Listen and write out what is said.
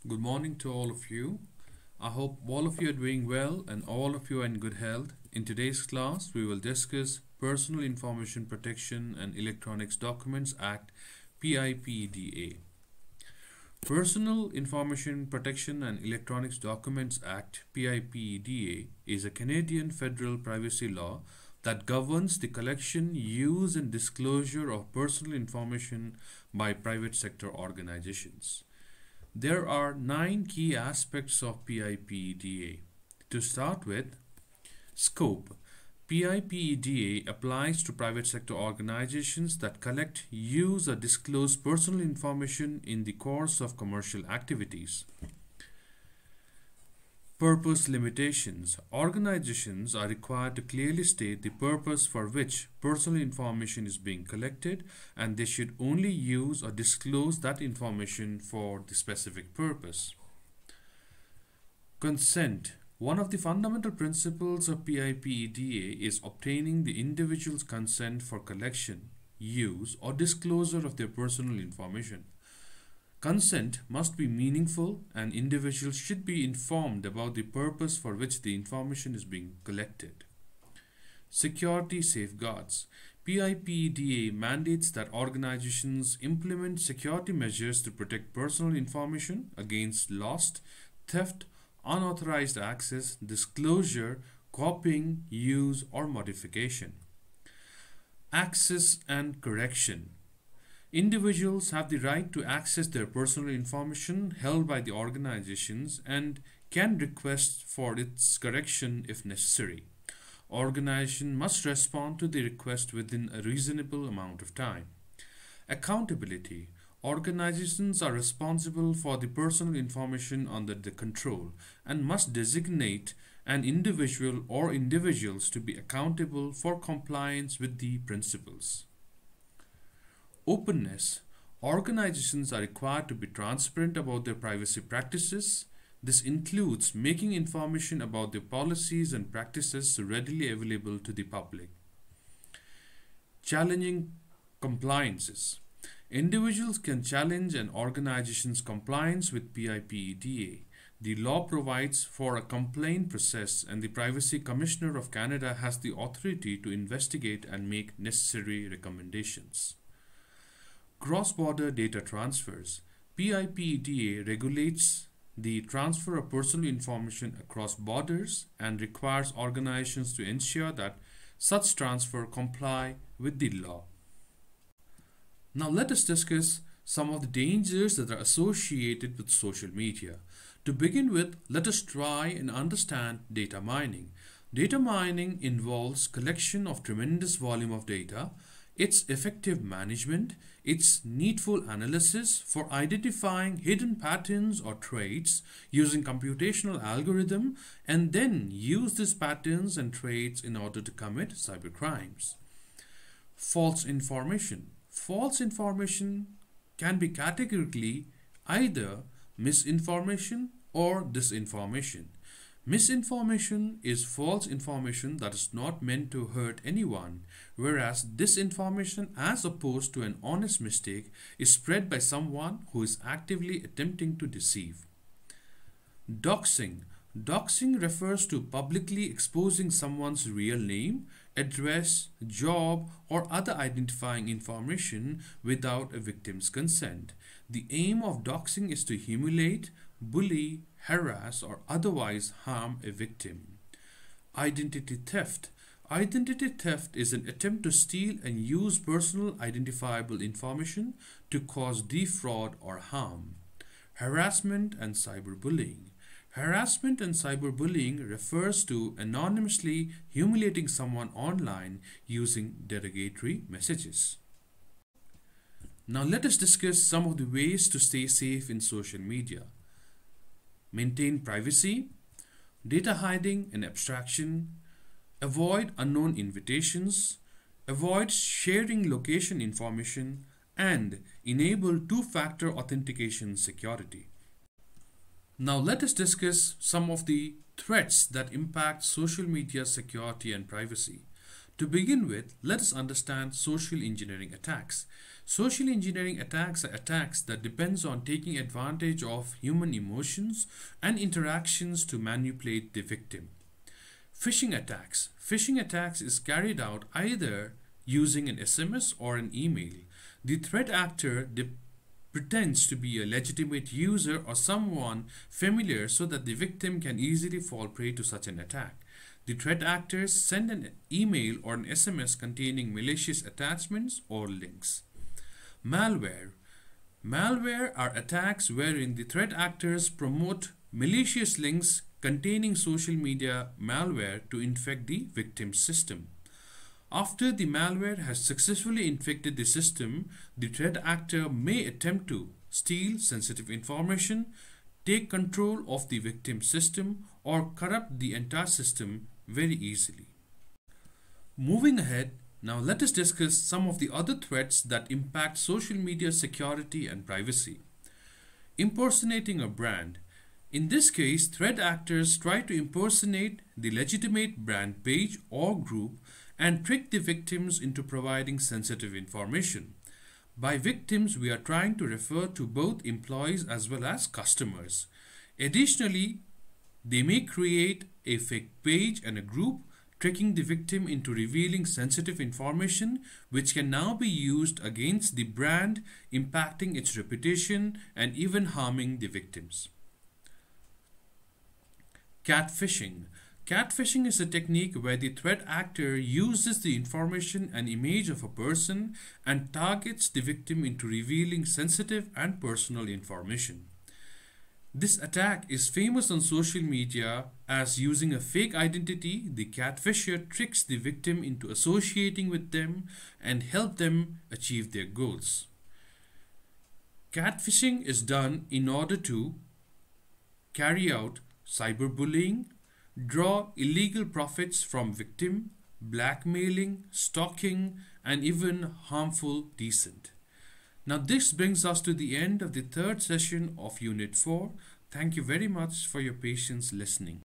Good morning to all of you. I hope all of you are doing well and all of you are in good health. In today's class, we will discuss Personal Information Protection and Electronics Documents Act PIPEDA. Personal Information Protection and Electronics Documents Act PIPEDA is a Canadian federal privacy law that governs the collection, use and disclosure of personal information by private sector organizations. There are 9 key aspects of PIPEDA. To start with, scope. PIPEDA applies to private sector organizations that collect, use or disclose personal information in the course of commercial activities. Purpose limitations. Organizations are required to clearly state the purpose for which personal information is being collected, and they should only use or disclose that information for the specific purpose. Consent. One of the fundamental principles of PIPEDA is obtaining the individual's consent for collection, use, or disclosure of their personal information. Consent must be meaningful and individuals should be informed about the purpose for which the information is being collected. Security safeguards. PIPEDA mandates that organizations implement security measures to protect personal information against loss, theft, unauthorized access, disclosure, copying, use, or modification. Access and correction. Individuals have the right to access their personal information held by the organizations and can request for its correction if necessary. Organization must respond to the request within a reasonable amount of time. Accountability. Organizations are responsible for the personal information under their control and must designate an individual or individuals to be accountable for compliance with the principles. Openness. Organizations are required to be transparent about their privacy practices. This includes making information about their policies and practices readily available to the public. Challenging compliances. Individuals can challenge an organization's compliance with PIPEDA. The law provides for a complaint process, and the Privacy Commissioner of Canada has the authority to investigate and make necessary recommendations. Cross-border data transfers. PIPEDA regulates the transfer of personal information across borders and requires organizations to ensure that such transfer comply with the law. Now let us discuss some of the dangers that are associated with social media. To begin with, let us try and understand data mining. Data mining involves collection of tremendous volume of data, its effective management, its needful analysis for identifying hidden patterns or traits using computational algorithm, and then use these patterns and traits in order to commit cybercrimes. False information. False information can be categorically either misinformation or disinformation. Misinformation is false information that is not meant to hurt anyone, whereas disinformation, as opposed to an honest mistake, is spread by someone who is actively attempting to deceive. Doxing. Doxing refers to publicly exposing someone's real name, address, job, or other identifying information without a victim's consent. The aim of doxing is to humiliate, bully, harass, or otherwise harm a victim. Identity theft. Identity theft is an attempt to steal and use personal identifiable information to cause defraud or harm. Harassment and cyberbullying. Harassment and cyberbullying refers to anonymously humiliating someone online using derogatory messages. Now let us discuss some of the ways to stay safe in social media. Maintain privacy, data hiding and abstraction, avoid unknown invitations, avoid sharing location information, and enable two-factor authentication security. Now let us discuss some of the threats that impact social media security and privacy. To begin with, let us understand social engineering attacks. Social engineering attacks are attacks that depends on taking advantage of human emotions and interactions to manipulate the victim. Phishing attacks. Phishing attacks is carried out either using an SMS or an email. The threat actor pretends to be a legitimate user or someone familiar so that the victim can easily fall prey to such an attack. The threat actors send an email or an SMS containing malicious attachments or links. Malware. Malware are attacks wherein the threat actors promote malicious links containing social media malware to infect the victim's system. After the malware has successfully infected the system, the threat actor may attempt to steal sensitive information, take control of the victim's system, or corrupt the entire system very easily. Moving ahead, now let us discuss some of the other threats that impact social media security and privacy. Impersonating a brand. In this case, threat actors try to impersonate the legitimate brand page or group and trick the victims into providing sensitive information. By victims, we are trying to refer to both employees as well as customers. Additionally, they may create a fake page and a group, tricking the victim into revealing sensitive information which can now be used against the brand, impacting its reputation and even harming the victims. Catfishing. Catfishing is a technique where the threat actor uses the information and image of a person and targets the victim into revealing sensitive and personal information. This attack is famous on social media as using a fake identity, the catfisher tricks the victim into associating with them and help them achieve their goals. Catfishing is done in order to carry out cyberbullying, draw illegal profits from victim, blackmailing, stalking, and even harmful dissent. Now this brings us to the end of the third session of Unit 4. Thank you very much for your patience listening.